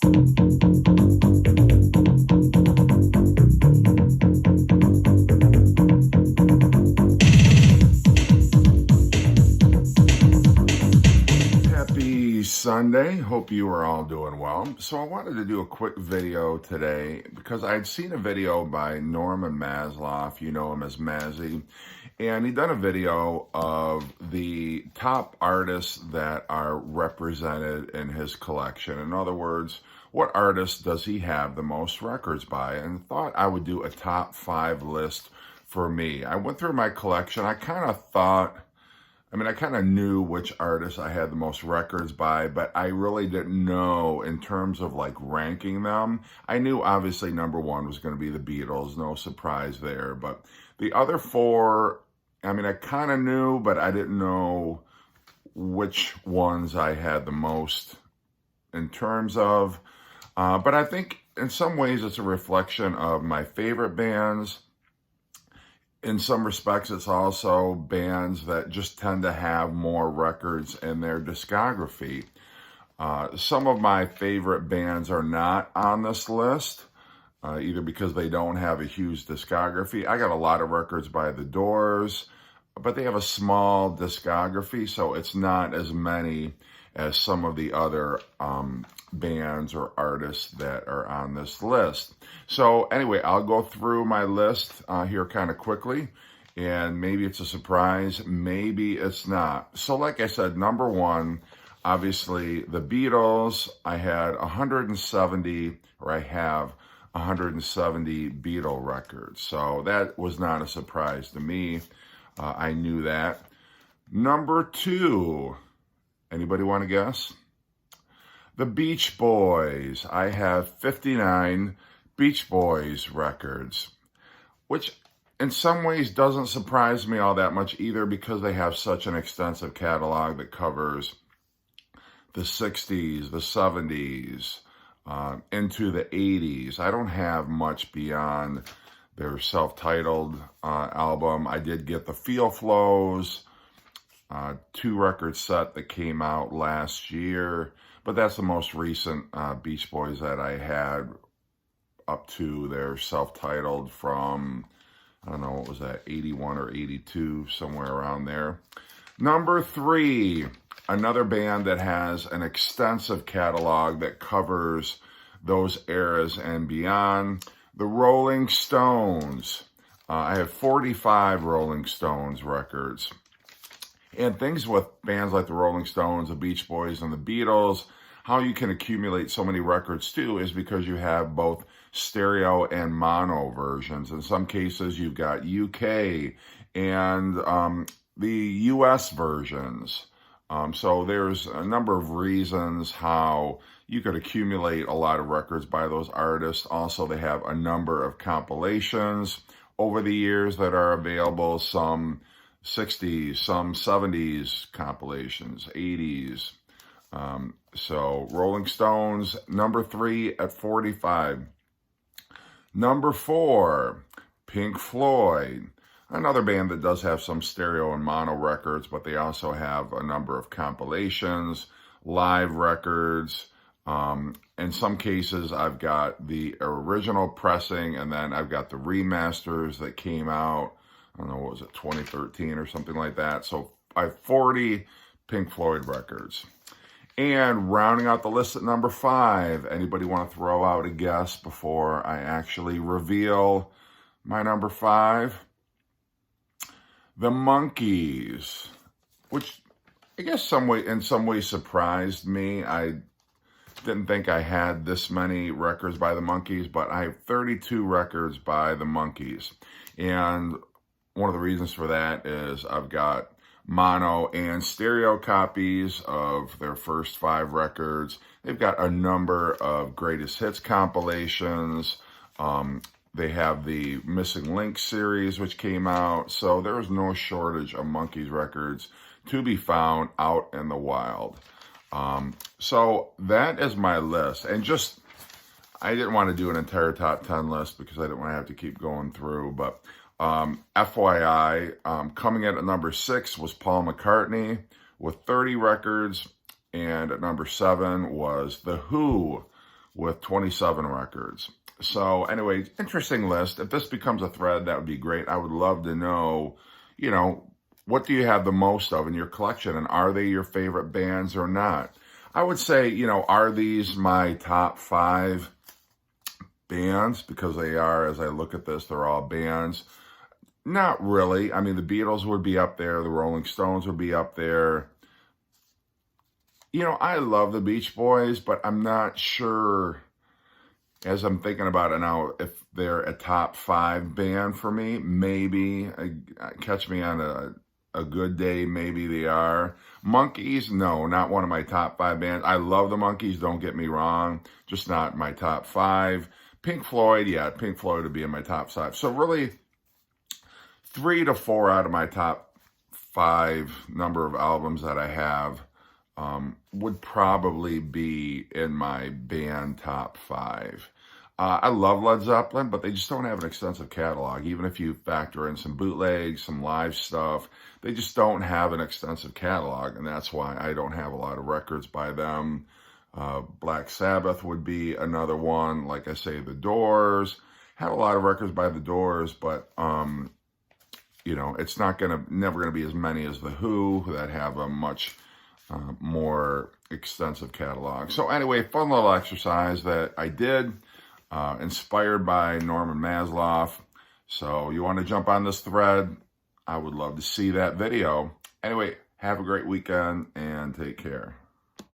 Happy Sunday. Hope you are all doing well. So I wanted to do a quick video today because I'd seen a video by Norman Masloff, you know him as Mazzy, and he'd done a video of the top artists that are represented in his collection. In other words, what artist does he have the most records by? And thought I would do a top 5 list for me. I went through my collection. I kind of knew which artists I had the most records by, but I really didn't know in terms of like ranking them. I knew obviously number 1 was going to be the Beatles, no surprise there. But the other 4, I kind of knew, but I didn't know which ones I had the most in terms of. But I think in some ways it's a reflection of my favorite bands. In some respects, it's also bands that just tend to have more records in their discography. Some of my favorite bands are not on this list, either because they don't have a huge discography. I got a lot of records by The Doors, but they have a small discography, so it's not as many as some of the other bands or artists that are on this list. So anyway, I'll go through my list here kind of quickly, and maybe it's a surprise, maybe it's not. So like I said, number 1, obviously the Beatles. I have 170 Beatle records. So that was not a surprise to me. I knew that. Number 2, anybody want to guess? The Beach Boys. I have 59 Beach Boys records, which in some ways doesn't surprise me all that much either, because they have such an extensive catalog that covers the 60s, the 70s, into the 80s. I don't have much beyond their self-titled album. I did get the Feel Flows 2-record set that came out last year, but that's the most recent Beach Boys that I had up to their self-titled from, I don't know, what was that, 81 or 82, somewhere around there. Number 3, another band that has an extensive catalog that covers those eras and beyond, the Rolling Stones. I have 45 Rolling Stones records. And things with bands like the Rolling Stones, the Beach Boys, and the Beatles, how you can accumulate so many records too is because you have both stereo and mono versions. In some cases, you've got UK and the US versions. So there's a number of reasons how you could accumulate a lot of records by those artists. Also, they have a number of compilations over the years that are available, some 60s, some 70s compilations, 80s. So Rolling Stones, number 3 at 45. Number 4, Pink Floyd. Another band that does have some stereo and mono records, but they also have a number of compilations, live records. In some cases, I've got the original pressing, and then I've got the remasters that came out, I don't know, what was it, 2013 or something like that. So I have 40 Pink Floyd records. And rounding out the list at number 5, anybody want to throw out a guess before I actually reveal my number 5? The Monkees, which I guess in some way surprised me. I didn't think I had this many records by the Monkees, but I have 32 records by the Monkees. And one of the reasons for that is I've got mono and stereo copies of their first 5 records. They've got a number of greatest hits compilations. They have the Missing Link series, which came out. So there is no shortage of Monkees records to be found out in the wild. So that is my list. And I didn't want to do an entire top 10 list because I didn't want to have to keep going through. But FYI, coming in at number 6 was Paul McCartney with 30 records. And at number 7 was The Who with 27 records. So anyway, interesting list. If this becomes a thread, that would be great. I would love to know, you know, what do you have the most of in your collection, and are they your favorite bands or not? I would say, you know, are these my top 5 bands? Because they are, as I look at this, they're all bands. Not really. I mean, the Beatles would be up there. The Rolling Stones would be up there. You know, I love the Beach Boys, but I'm not sure, as I'm thinking about it now, if they're a top 5 band for me. Maybe, catch me on a good day, maybe they are. Monkees, no, not one of my top 5 bands. I love the Monkees, don't get me wrong, just not my top 5. Pink Floyd, yeah, Pink Floyd would be in my top 5. So really, 3 to 4 out of my top 5 number of albums that I have would probably be in my band top 5. I love Led Zeppelin, but they just don't have an extensive catalog. Even if you factor in some bootlegs, some live stuff, they just don't have an extensive catalog, and that's why I don't have a lot of records by them. Black Sabbath would be another one. Like I say, The Doors. Have a lot of records by The Doors, but you know, it's never gonna be as many as The Who, that have a much more extensive catalog. So anyway, fun little exercise that I did, inspired by Norman Maslow. So you want to jump on this thread? I would love to see that video. Anyway, have a great weekend and take care.